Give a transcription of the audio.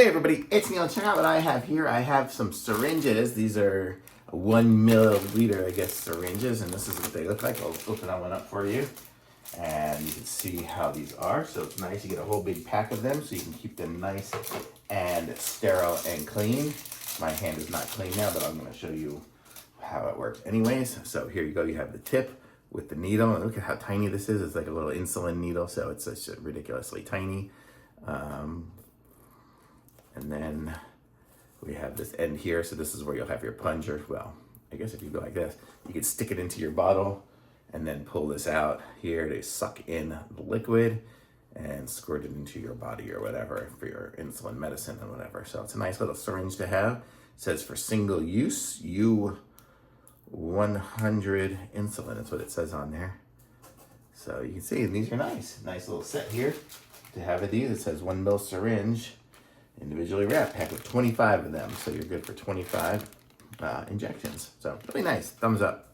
Hey everybody, it's Neil. Check out what I have here. I have some syringes. These are 1 milliliter, I guess, syringes, and this is what they look like. I'll open that one up for you, and you can see how these are. So it's nice. You get a whole big pack of them, so you can keep them nice and sterile and clean. My hand is not clean now, but I'm going to show you how it works anyways. So here you go. You have the tip with the needle, and look at how tiny this is. It's like a little insulin needle, so it's just ridiculously tiny. And then we have this end here. So this is where you'll have your plunger. Well, I guess if you go like this, you can stick it into your bottle and then pull this out here to suck in the liquid and squirt it into your body or whatever for your insulin medicine and whatever. So it's a nice little syringe to have. It says for single use, U100 insulin. That's what it says on there. So you can see these are nice. Nice little set here to have of these. It says 1 ml syringe. Individually wrapped, packed with 25 of them, so you're good for 25 injections. So really nice. Thumbs up.